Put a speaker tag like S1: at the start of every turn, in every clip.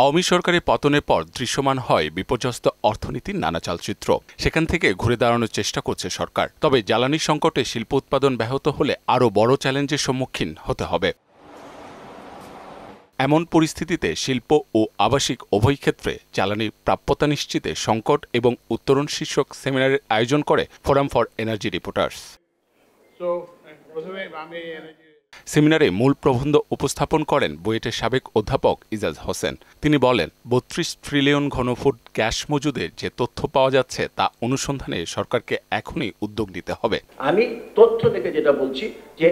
S1: আওয়ামী সরকারের পতনের পর দৃশ্যমান হয় বিপর্যস্ত অর্থনীতির নানা চালচিত্র। সেখান থেকে ঘুরে দাঁড়ানোর চেষ্টা করছে সরকার। তবে জ্বালানি সংকটে শিল্প উৎপাদন ব্যাহত হলে আরও বড় চ্যালেঞ্জের সম্মুখীন হতে হবে। এমন পরিস্থিতিতে শিল্প ও আবাসিক উভয় ক্ষেত্রে জ্বালানির প্রাপ্যতা নিশ্চিতে সংকট এবং উত্তরণ শীর্ষক সেমিনারের আয়োজন করে ফোরাম ফর এনার্জি রিপোর্টার্স। সেমিনারে মূল প্রবন্ধ উপস্থাপন করেন বুয়েটের সাবেক অধ্যাপক ইজাজ হোসেন। তিনি বলেন, ৩২ ট্রিলিয়ন ঘনফুট গ্যাস মজুদের যে তথ্য পাওয়া যাচ্ছে তা অনুসন্ধানে সরকারকে এখনই উদ্যোগ নিতে হবে।
S2: আমি তথ্য থেকে যেটা বলছি যে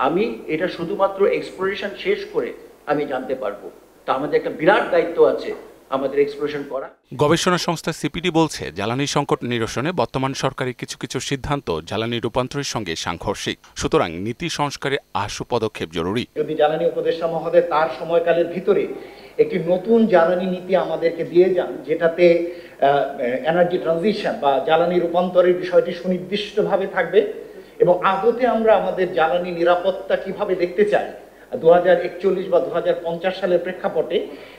S2: আমি এটা শুধুমাত্র এক্সপ্লোরেশন শেষ করে আমি জানতে পারবো, তা আমাদের একটা বিরাট দায়িত্ব আছে আমাদের এক্সপ্লোরেশন করা।
S1: গবেষণা সংস্থা সিপিডি বলছে, জ্বালানি সংকট নিরসনে বর্তমান সরকারের কিছু কিছু সিদ্ধান্ত জ্বালানি রূপান্তরের সঙ্গে সাংঘর্ষিক। সুতরাং নীতি সংস্কারে আশু পদক্ষেপ জরুরি।
S3: যদি জ্বালানি উপদেষ্টা মহোদয় তার সময়কালের ভিতরে একটি নতুন জ্বালানি নীতি আমাদেরকে দিয়ে যান, যেটাতে এনার্জি ট্রানজিশন বা জ্বালানি রূপান্তরের বিষয়টি সুনির্দিষ্টভাবে থাকবে এবং আদতে আমরা আমাদের জ্বালানি নিরাপত্তা কিভাবে দেখতে চাই 2041 বা 2050 সালের প্রেক্ষাপটে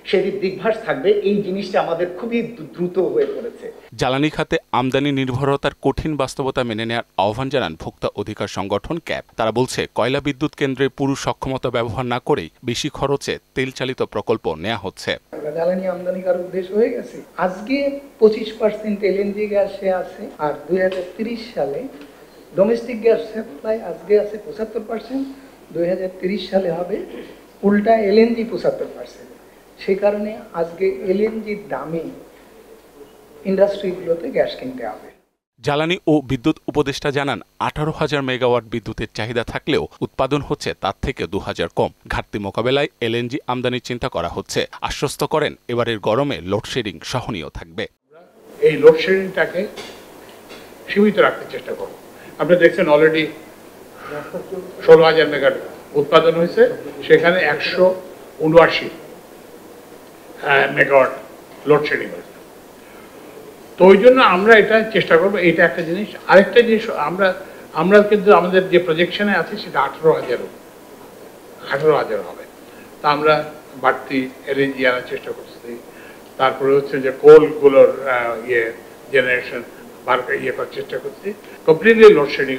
S3: সেটির দিকভাস থাকবে। এই জিনিসটা আমাদের খুবই দ্রুত হয়ে পড়েছে।
S1: জ্বালানি খাতে আমদানি নির্ভরতার কঠিন বাস্তবতা মেনে নেওয়ার আহ্বান জানান ভোক্তা অধিকার সংগঠন ক্যাব। তারা বলছে, কয়লা বিদ্যুৎ কেন্দ্রে পুরো সক্ষমতা ব্যবহার না করেই বেশি খরচে তেল চালিত প্রকল্প নেওয়া হচ্ছে।
S4: জ্বালানি আমদানি করার উদ্দেশ্য হয়ে গেছে। আজকে 25% এলএনজি গ্যাসে আছে, আর 2030 সালে ডোমেস্টিক গ্যাস সাপ্লাই আজকে আছে 75%, 2030 সালে হবে উল্টা এলএনজি 75%। সেই কারণে আজকে এলএনজির দামে ইন্ডাস্ট্রিগুলোতে গ্যাস কিনতে হবে।
S1: জ্বালানি ও বিদ্যুৎ উপদেষ্টা জানান, 18,000 মেগাওয়াট বিদ্যুতের চাহিদা থাকলেও উৎপাদন হচ্ছে তার থেকে 2,000 কম। ঘাটতি মোকাবেলায় এলএনজি আমদানির চিন্তা করা হচ্ছে। আশ্বস্ত করেন, এবারের গরমে লোডশেডিং সহনীয় থাকবে।
S5: এই লোডশেডিংটাকে সীমিত রাখতে চেষ্টা করব। আপনি দেখছেন অলরেডি 16,000 মেগাওয়াট উৎপাদন হয়েছে, সেখানে 179 মেগাওয়াট লোডশেডিং হয়েছে। তো ওই জন্য আমরা এটা চেষ্টা করবো। এটা একটা জিনিস। আরেকটা জিনিস, আমরা কিন্তু আমাদের যে প্রজেকশনে আছে সেটা 18,000 হবে। তা আমরা বাড়তি এলএনজি আনার চেষ্টা করছি। তারপরে হচ্ছে যে কোলগুলোর জেনারেশন করার চেষ্টা করছি। কমপ্লিটলি লোডশেডিং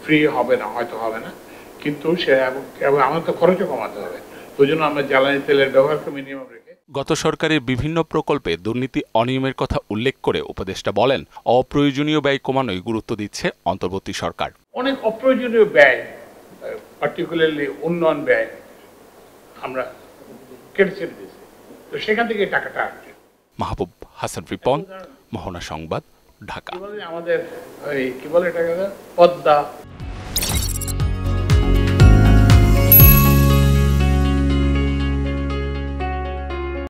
S5: ফ্রি হবে না, হয়তো হবে না, কিন্তু সে এবং আমাদের তো খরচও কমাতে হবে। ওই জন্য আমরা জ্বালানি তেলের ব্যবহারকে মিনিমাম রেখে।
S1: গত সরকারের বিভিন্ন প্রকল্পে দুর্নীতি অনিয়মের কথা উল্লেখ করে উপদেষ্টা বলেন, অপ্রয়োজনীয় ব্যয় কমানোয় গুরুত্ব দিচ্ছে অন্তর্বর্তী সরকার।
S5: অনেক অপ্রয়োজনীয় ব্যয়, পার্টিকুলারলি উন্নয়ন ব্যয় আমরা কেটে ছেড়ে দিয়েছি। তো সেখান থেকে টাকাটা আসছে।
S1: মাহবুব হাসান রিপন, মোহনা সংবাদ, ঢাকা।
S5: আমাদের কি বলে এটাকে, পদ্মা